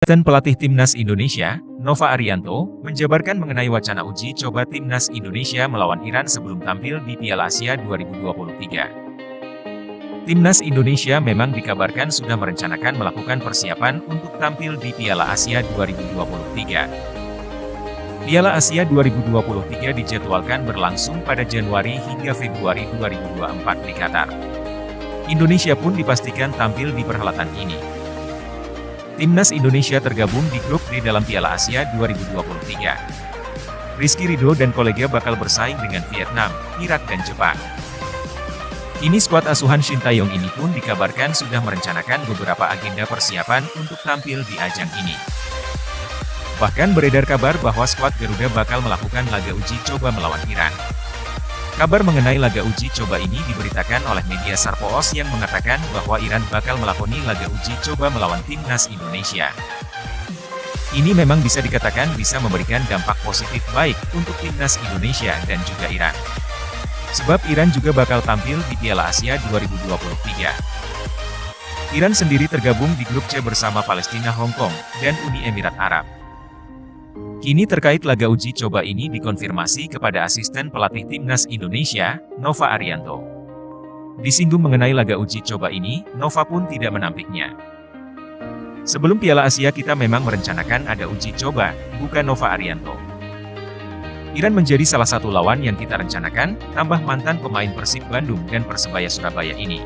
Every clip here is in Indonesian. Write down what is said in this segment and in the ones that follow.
Dan pelatih Timnas Indonesia, Nova Arianto, menjabarkan mengenai wacana uji coba Timnas Indonesia melawan Iran sebelum tampil di Piala Asia 2023. Timnas Indonesia memang dikabarkan sudah merencanakan melakukan persiapan untuk tampil di Piala Asia 2023. Piala Asia 2023 dijadwalkan berlangsung pada Januari hingga Februari 2024 di Qatar. Indonesia pun dipastikan tampil di perhelatan ini. Timnas Indonesia tergabung di grup D dalam Piala Asia 2023. Rizky Ridho dan kolega bakal bersaing dengan Vietnam, Irak dan Jepang. Kini skuad asuhan Shin Tae-yong ini pun dikabarkan sudah merencanakan beberapa agenda persiapan untuk tampil di ajang ini. Bahkan beredar kabar bahwa skuad Garuda bakal melakukan laga uji coba melawan Iran. Kabar mengenai laga uji coba ini diberitakan oleh media Sarpoos yang mengatakan bahwa Iran bakal melakoni laga uji coba melawan Timnas Indonesia. Ini memang bisa dikatakan bisa memberikan dampak positif baik untuk Timnas Indonesia dan juga Iran. Sebab Iran juga bakal tampil di Piala Asia 2023. Iran sendiri tergabung di grup C bersama Palestina, Hong Kong, dan Uni Emirat Arab. Kini terkait laga uji coba ini dikonfirmasi kepada asisten pelatih Timnas Indonesia, Nova Arianto. Disinggung mengenai laga uji coba ini, Nova pun tidak menampiknya. Sebelum Piala Asia kita memang merencanakan ada uji coba, bukan Nova Arianto. Iran menjadi salah satu lawan yang kita rencanakan, tambah mantan pemain Persib Bandung dan Persebaya Surabaya ini.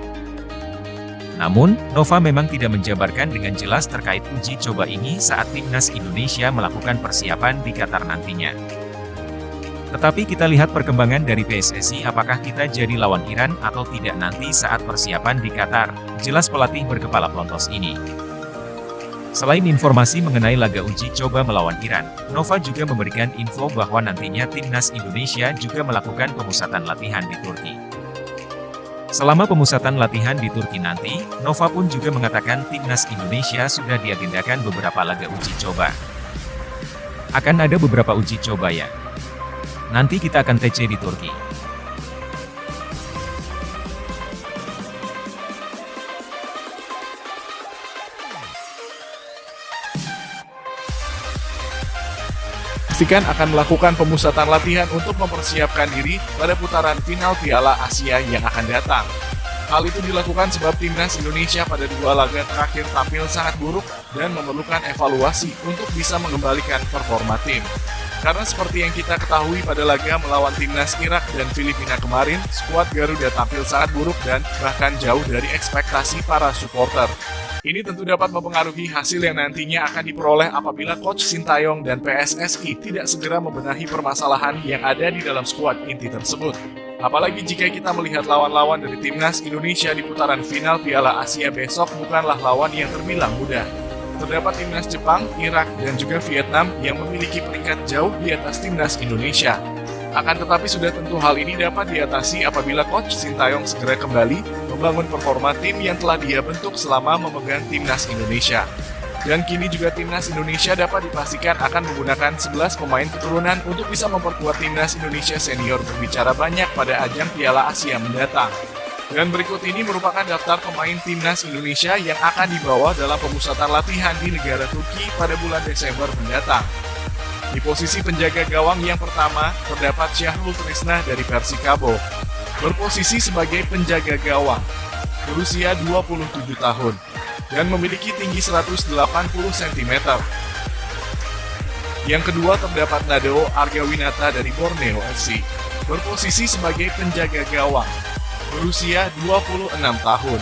Namun, Nova memang tidak menjabarkan dengan jelas terkait uji coba ini saat Timnas Indonesia melakukan persiapan di Qatar nantinya. Tetapi kita lihat perkembangan dari PSSI apakah kita jadi lawan Iran atau tidak nanti saat persiapan di Qatar, jelas pelatih berkepala pelontos ini. Selain informasi mengenai laga uji coba melawan Iran, Nova juga memberikan info bahwa nantinya Timnas Indonesia juga melakukan pemusatan latihan di Turki. Selama pemusatan latihan di Turki nanti, Nova pun juga mengatakan Timnas Indonesia sudah diagendakan beberapa laga uji coba. Akan ada beberapa uji coba ya. Nanti kita akan TC di Turki. Pastikan akan melakukan pemusatan latihan untuk mempersiapkan diri pada putaran final Piala Asia yang akan datang. Hal itu dilakukan sebab Timnas Indonesia pada dua laga terakhir tampil sangat buruk dan memerlukan evaluasi untuk bisa mengembalikan performa tim. Karena seperti yang kita ketahui pada laga melawan Timnas Irak dan Filipina kemarin, skuad Garuda tampil sangat buruk dan bahkan jauh dari ekspektasi para supporter. Ini tentu dapat mempengaruhi hasil yang nantinya akan diperoleh apabila Coach Shin Tae-yong dan PSSI tidak segera membenahi permasalahan yang ada di dalam skuad inti tersebut. Apalagi jika kita melihat lawan-lawan dari Timnas Indonesia di putaran final Piala Asia besok bukanlah lawan yang terbilang mudah. Terdapat Timnas Jepang, Irak, dan juga Vietnam yang memiliki peringkat jauh di atas Timnas Indonesia. Akan tetapi sudah tentu hal ini dapat diatasi apabila Coach Shin Tae-yong segera kembali membangun performa tim yang telah dia bentuk selama memegang Timnas Indonesia. Dan kini juga Timnas Indonesia dapat dipastikan akan menggunakan 11 pemain keturunan untuk bisa memperkuat Timnas Indonesia senior berbicara banyak pada ajang Piala Asia mendatang. Dan berikut ini merupakan daftar pemain Timnas Indonesia yang akan dibawa dalam pemusatan latihan di negara Turki pada bulan Desember mendatang. Di posisi penjaga gawang yang pertama, terdapat Syahrul Trisnah dari Persikabo. Berposisi sebagai penjaga gawang, berusia 27 tahun, dan memiliki tinggi 180 cm. Yang kedua terdapat Nadeo Argawinata dari Borneo FC. Berposisi sebagai penjaga gawang, berusia 26 tahun,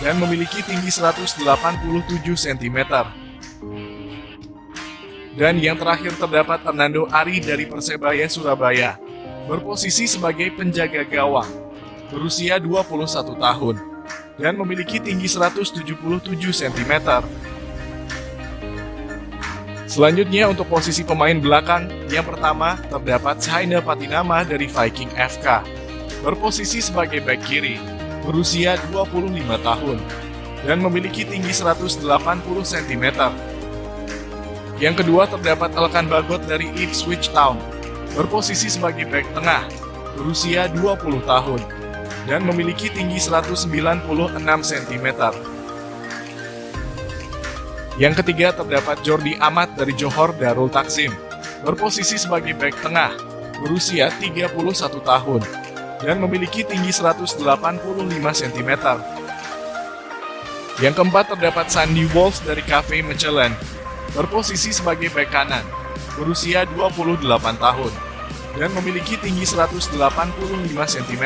dan memiliki tinggi 187 cm. Dan yang terakhir terdapat Hernando Ari dari Persebaya Surabaya, berposisi sebagai penjaga gawang, berusia 21 tahun, dan memiliki tinggi 177 cm. Selanjutnya untuk posisi pemain belakang, yang pertama terdapat Shaina Patinama dari Viking FK, berposisi sebagai bek kiri, berusia 25 tahun, dan memiliki tinggi 180 cm. Yang kedua terdapat Elkan Bagot dari Ipswich Town, berposisi sebagai bek tengah, berusia 20 tahun, dan memiliki tinggi 196 cm. Yang ketiga terdapat Jordi Amat dari Johor Darul Takzim, berposisi sebagai bek tengah, berusia 31 tahun, dan memiliki tinggi 185 cm. Yang keempat terdapat Sandy Walsh dari KV Mechelen, berposisi sebagai bek kanan, berusia 28 tahun, dan memiliki tinggi 185 cm.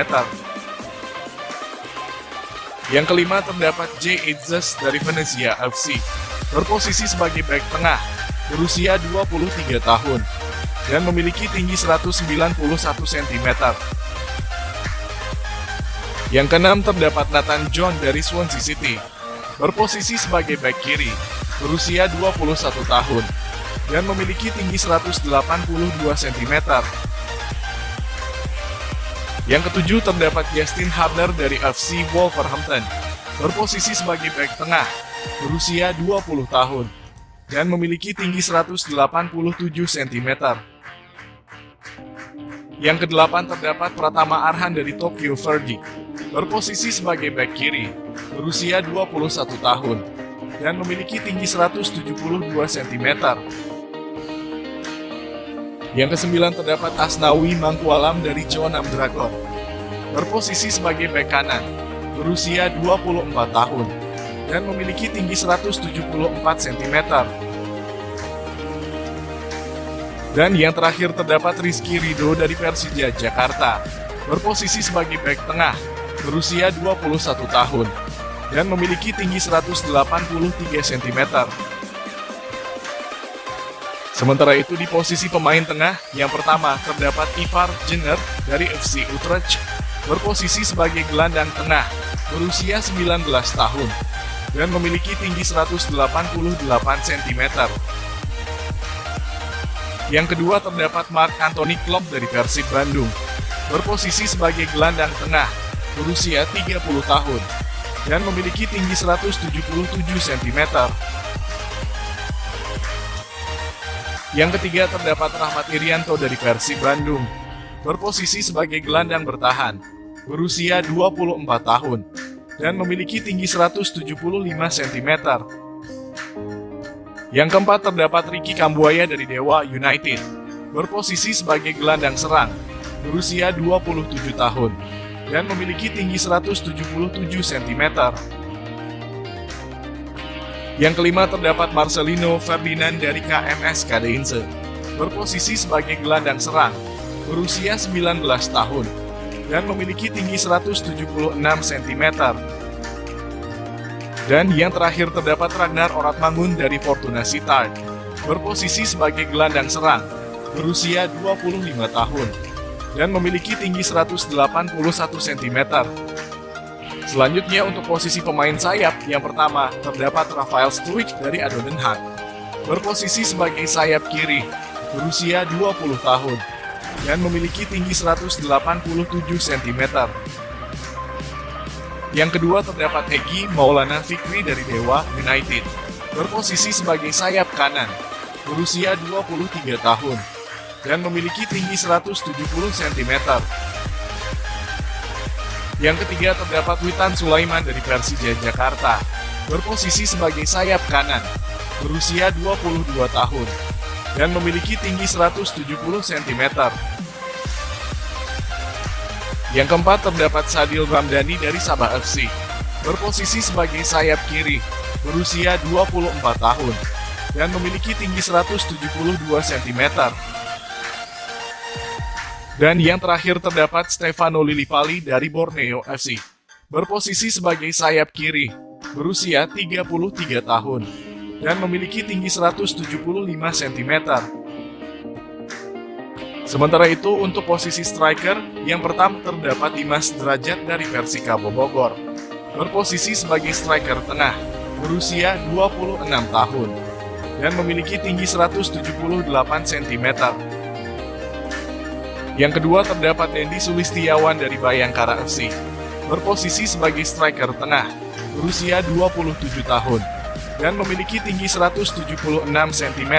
Yang kelima terdapat Jay Itzes dari Venezia FC, berposisi sebagai bek tengah, berusia 23 tahun, dan memiliki tinggi 191 cm. Yang keenam terdapat Nathan John dari Swansea City, berposisi sebagai bek kiri, berusia 21 tahun, dan memiliki tinggi 182 cm. Yang ketujuh terdapat Justin Hubner dari FC Wolverhampton, berposisi sebagai bek tengah, berusia 20 tahun, dan memiliki tinggi 187 cm. Yang kedelapan terdapat Pratama Arhan dari Tokyo Verdy, berposisi sebagai bek kiri, berusia 21 tahun, dan memiliki tinggi 172 cm. Yang kesembilan terdapat Asnawi Mangkualam dari Jeonnam Dragon, berposisi sebagai bek kanan, berusia 24 tahun, dan memiliki tinggi 174 cm. Dan yang terakhir terdapat Rizky Ridho dari Persija Jakarta, berposisi sebagai bek tengah, berusia 21 tahun, dan memiliki tinggi 183 cm. Sementara itu di posisi pemain tengah, yang pertama terdapat Ivar Jenner dari FC Utrecht, berposisi sebagai gelandang tengah, berusia 19 tahun, dan memiliki tinggi 188 cm. Yang kedua terdapat Mark Anthony Klopp dari Persib Bandung, berposisi sebagai gelandang tengah, berusia 30 tahun, dan memiliki tinggi 177 cm. Yang ketiga terdapat Rahmat Irianto dari Persib Bandung, berposisi sebagai gelandang bertahan, berusia 24 tahun, dan memiliki tinggi 175 cm. Yang keempat terdapat Ricky Kambuaya dari Dewa United, berposisi sebagai gelandang serang, berusia 27 tahun, dan memiliki tinggi 177 cm. Yang kelima terdapat Marcelino Ferdinand dari KMS Kadeinse, berposisi sebagai gelandang serang, berusia 19 tahun, dan memiliki tinggi 176 cm. Dan yang terakhir terdapat Ragnar Oratmangun dari Fortuna Sittard, berposisi sebagai gelandang serang, berusia 25 tahun, dan memiliki tinggi 181 cm. Selanjutnya untuk posisi pemain sayap, yang pertama terdapat Rafael Struijk dari ADO Den Haag, berposisi sebagai sayap kiri, berusia 20 tahun, dan memiliki tinggi 187 cm. Yang kedua terdapat Egy Maulana Fikri dari Dewa United, berposisi sebagai sayap kanan, berusia 23 tahun, dan memiliki tinggi 170 cm. Yang ketiga terdapat Witan Sulaiman dari Persija Jakarta, berposisi sebagai sayap kanan, berusia 22 tahun, dan memiliki tinggi 170 cm. Yang keempat terdapat Sadil Ramdhani dari Sabah FC, berposisi sebagai sayap kiri, berusia 24 tahun, dan memiliki tinggi 172 cm. Dan yang terakhir terdapat Stefano Lillipali dari Borneo FC, berposisi sebagai sayap kiri, berusia 33 tahun, dan memiliki tinggi 175 cm. Sementara itu untuk posisi striker, yang pertama terdapat Dimas Derajat dari Persikabo Bogor, berposisi sebagai striker tengah, berusia 26 tahun, dan memiliki tinggi 178 cm. Yang kedua terdapat Dendi Sulistiawan dari Bayangkara FC, berposisi sebagai striker tengah, berusia 27 tahun, dan memiliki tinggi 176 cm.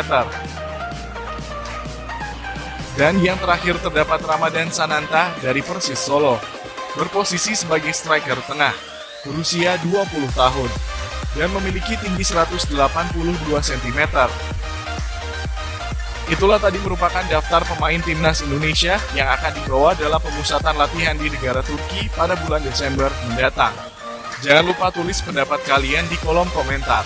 Dan yang terakhir terdapat Ramadan Sananta dari Persis Solo, berposisi sebagai striker tengah, berusia 20 tahun, dan memiliki tinggi 182 cm. Itulah tadi merupakan daftar pemain timnas Indonesia yang akan dibawa dalam pemusatan latihan di negara Turki pada bulan Desember mendatang. Jangan lupa tulis pendapat kalian di kolom komentar.